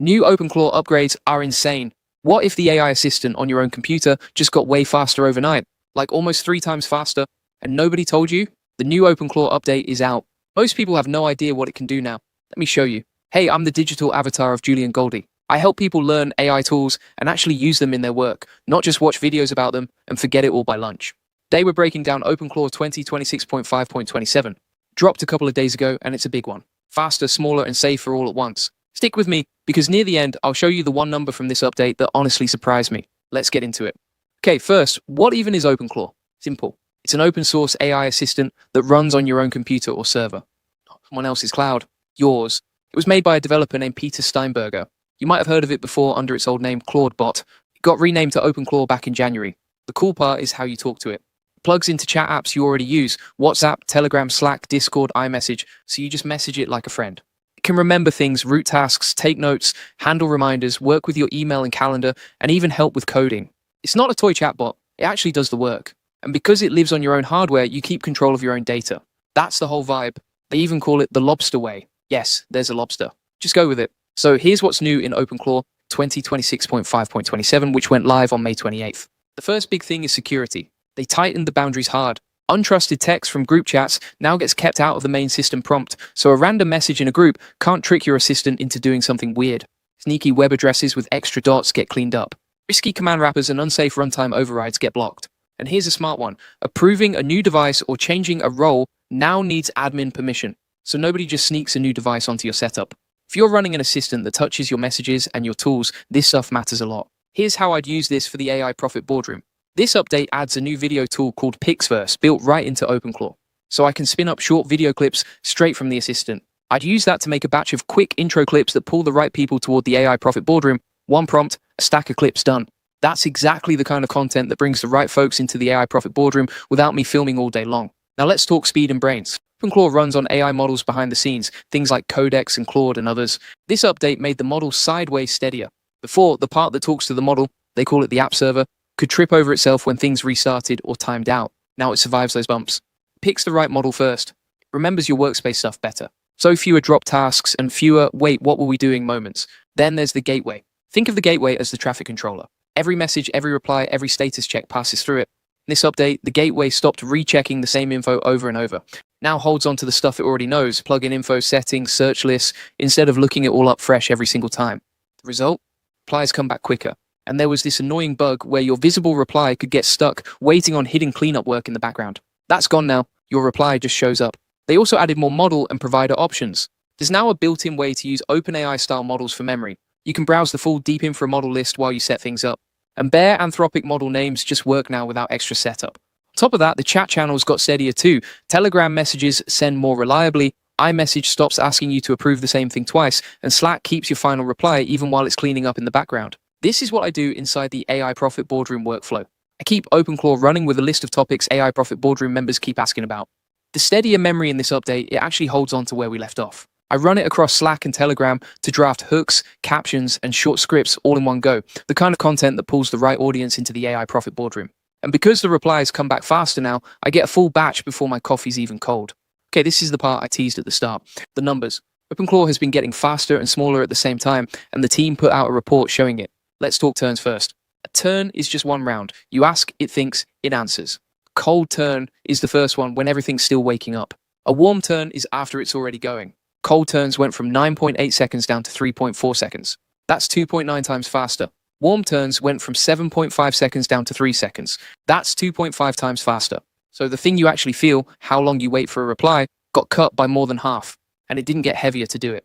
New OpenClaw upgrades are insane. What if the AI assistant on your own computer just got way faster overnight? Like almost 3 times faster? And nobody told you? The new OpenClaw update is out. Most people have no idea what it can do now. Let me show you. Hey, I'm the digital avatar of Julian Goldie. I help people learn AI tools and actually use them in their work, not just watch videos about them and forget it all by lunch. Today we're breaking down OpenClaw 2026.5.27. Dropped a couple of days ago and it's a big one. Faster, smaller and safer all at once. Stick with me because near the end I'll show you the one number from this update that honestly surprised me. Let's get into it. Okay, first, what even is OpenClaw? Simple. It's an open source AI assistant that runs on your own computer or server. Not someone else's cloud. Yours. It was made by a developer named Peter Steinberger. You might have heard of it before under its old name ClaudeBot. It got renamed to OpenClaw back in January. The cool part is how you talk to it. It plugs into chat apps you already use: WhatsApp, Telegram, Slack, Discord, iMessage, so you just message it like a friend. It can remember things, route tasks, take notes, handle reminders, work with your email and calendar, and even help with coding. It's not a toy chatbot, it actually does the work. And because it lives on your own hardware, you keep control of your own data. That's the whole vibe. They even call it the lobster way. Yes, there's a lobster. Just go with it. So here's what's new in OpenClaw 2026.5.27, which went live on May 28th. The first big thing is security. They tightened the boundaries hard. Untrusted text from group chats now gets kept out of the main system prompt, so a random message in a group can't trick your assistant into doing something weird. Sneaky web addresses with extra dots get cleaned up. Risky command wrappers and unsafe runtime overrides get blocked. And here's a smart one. Approving a new device or changing a role now needs admin permission, so nobody just sneaks a new device onto your setup. If you're running an assistant that touches your messages and your tools, this stuff matters a lot. Here's how I'd use this for the AI Profit Boardroom. This update adds a new video tool called Pixverse built right into OpenClaw, so I can spin up short video clips straight from the assistant. I'd use that to make a batch of quick intro clips that pull the right people toward the AI Profit Boardroom. One prompt, a stack of clips done. That's exactly the kind of content that brings the right folks into the AI Profit Boardroom without me filming all day long. Now let's talk speed and brains. OpenClaw runs on AI models behind the scenes, things like Codex and Claude and others. This update made the model sideways steadier. Before, the part that talks to the model, they call it the app server, could trip over itself when things restarted or timed out. Now it survives those bumps. Picks the right model first. It remembers your workspace stuff better. So fewer drop tasks and fewer, wait, what were we doing moments. Then there's the gateway. Think of the gateway as the traffic controller. Every message, every reply, every status check passes through it. In this update, the gateway stopped rechecking the same info over and over. Now holds on to the stuff it already knows, plug-in info, settings, search lists, instead of looking it all up fresh every single time. The result? Replies come back quicker. And there was this annoying bug where your visible reply could get stuck waiting on hidden cleanup work in the background. That's gone now. Your reply just shows up. They also added more model and provider options. There's now a built-in way to use OpenAI-style models for memory. You can browse the full deep infra model list while you set things up. And bare Anthropic model names just work now without extra setup. On top of that, the chat channels got steadier too. Telegram messages send more reliably, iMessage stops asking you to approve the same thing twice, and Slack keeps your final reply even while it's cleaning up in the background. This is what I do inside the AI Profit Boardroom workflow. I keep OpenClaw running with a list of topics AI Profit Boardroom members keep asking about. The steadier memory in this update, it actually holds on to where we left off. I run it across Slack and Telegram to draft hooks, captions, and short scripts all in one go, the kind of content that pulls the right audience into the AI Profit Boardroom. And because the replies come back faster now, I get a full batch before my coffee's even cold. Okay, this is the part I teased at the start. The numbers. OpenClaw has been getting faster and smaller at the same time, and the team put out a report showing it. Let's talk turns first. A turn is just one round. You ask, it thinks, it answers. A cold turn is the first one when everything's still waking up. A warm turn is after it's already going. Cold turns went from 9.8 seconds down to 3.4 seconds. That's 2.9 times faster. Warm turns went from 7.5 seconds down to 3 seconds. That's 2.5 times faster. So the thing you actually feel, how long you wait for a reply, got cut by more than half. And it didn't get heavier to do it.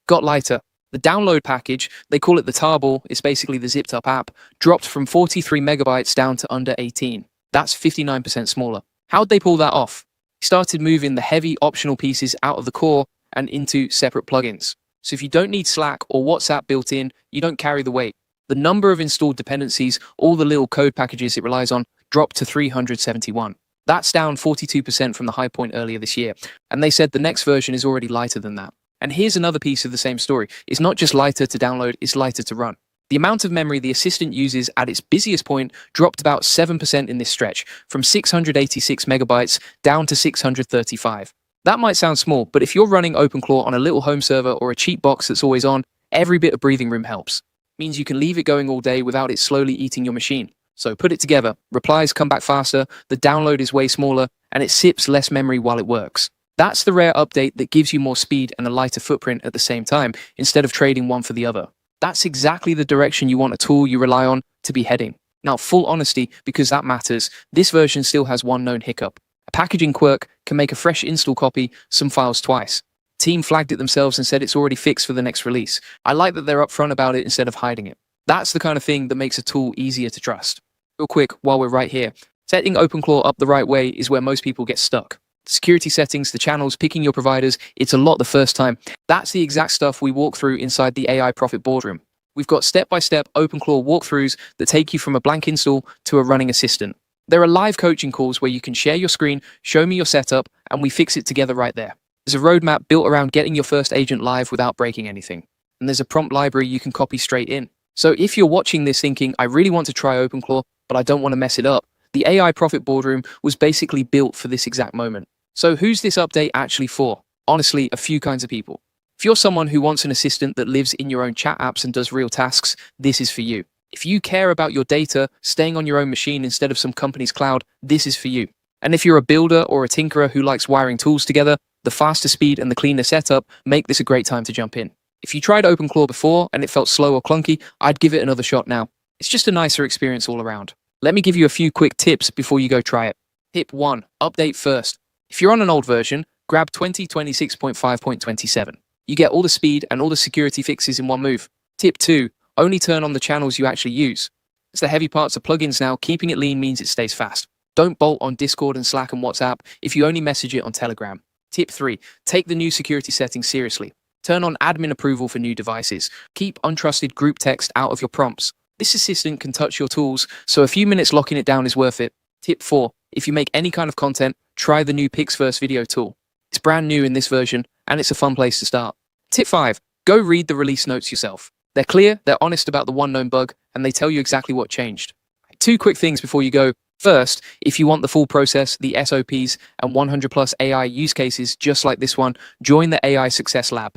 Got lighter. The download package, they call it the tarball, it's basically the zipped up app, dropped from 43 megabytes down to under 18. That's 59% smaller. How'd they pull that off? Started moving the heavy optional pieces out of the core and into separate plugins. So if you don't need Slack or WhatsApp built in, you don't carry the weight. The number of installed dependencies, all the little code packages it relies on, dropped to 371. That's down 42% from the high point earlier this year. And they said the next version is already lighter than that. And here's another piece of the same story. It's not just lighter to download, it's lighter to run. The amount of memory the assistant uses at its busiest point dropped about 7% in this stretch, from 686 megabytes down to 635. That might sound small, but if you're running OpenClaw on a little home server or a cheap box that's always on, Every bit of breathing room helps. Means you can leave it going all day without it slowly eating your machine. So put it together, replies come back faster, the download is way smaller, and it sips less memory while it works. That's the rare update that gives you more speed and a lighter footprint at the same time, instead of trading one for the other. That's exactly the direction you want a tool you rely on to be heading. Now, full honesty, because that matters, this version still has one known hiccup. A packaging quirk can make a fresh install copy some files twice. Team flagged it themselves and said it's already fixed for the next release. I like that they're upfront about it instead of hiding it. That's the kind of thing that makes a tool easier to trust. Real quick, while we're right here, setting OpenClaw up the right way is where most people get stuck. The security settings, the channels, picking your providers, it's a lot the first time. That's the exact stuff we walk through inside the AI Profit Boardroom. We've got step-by-step OpenClaw walkthroughs that take you from a blank install to a running assistant. There are live coaching calls where you can share your screen, show me your setup, and we fix it together right there. There's a roadmap built around getting your first agent live without breaking anything. And there's a prompt library you can copy straight in. So if you're watching this thinking, I really want to try OpenClaw, but I don't want to mess it up, the AI Profit Boardroom was basically built for this exact moment. So who's this update actually for? Honestly, a few kinds of people. If you're someone who wants an assistant that lives in your own chat apps and does real tasks, this is for you. If you care about your data staying on your own machine instead of some company's cloud, this is for you. And if you're a builder or a tinkerer who likes wiring tools together, the faster speed and the cleaner setup make this a great time to jump in. If you tried OpenClaw before and it felt slow or clunky, I'd give it another shot now. It's just a nicer experience all around. Let me give you a few quick tips before you go try it. Tip 1. Update first. If you're on an old version, grab 2026.5.27. You get all the speed and all the security fixes in one move. Tip 2. Only turn on the channels you actually use. It's the heavy parts of plugins now. Keeping it lean means it stays fast. Don't bolt on Discord and Slack and WhatsApp if you only message it on Telegram. Tip 3. Take the new security settings seriously. Turn on admin approval for new devices. Keep untrusted group text out of your prompts. This assistant can touch your tools, so a few minutes locking it down is worth it. Tip 4. If you make any kind of content, try the new Pixverse video tool. It's brand new in this version, and it's a fun place to start. Tip 5. Go read the release notes yourself. They're clear, they're honest about the one known bug, and they tell you exactly what changed. 2 quick things before you go. First, if you want the full process, the SOPs, and 100+ AI use cases just like this one, join the AI Success Lab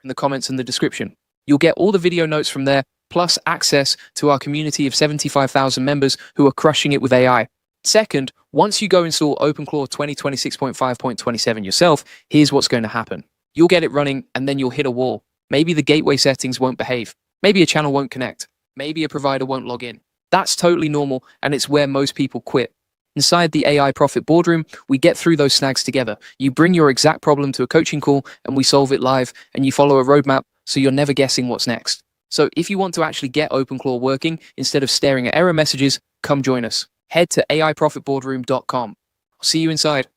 in the comments and the description. You'll get all the video notes from there, plus access to our community of 75,000 members who are crushing it with AI. Second, once you go install OpenClaw 2026.5.27 yourself, here's what's going to happen. You'll get it running, and then you'll hit a wall. Maybe the gateway settings won't behave. Maybe a channel won't connect. Maybe a provider won't log in. That's totally normal, and it's where most people quit. Inside the AI Profit Boardroom, we get through those snags together. You bring your exact problem to a coaching call, and we solve it live, and you follow a roadmap, so you're never guessing what's next. So if you want to actually get OpenClaw working, instead of staring at error messages, come join us. Head to AIProfitBoardroom.com. I'll see you inside.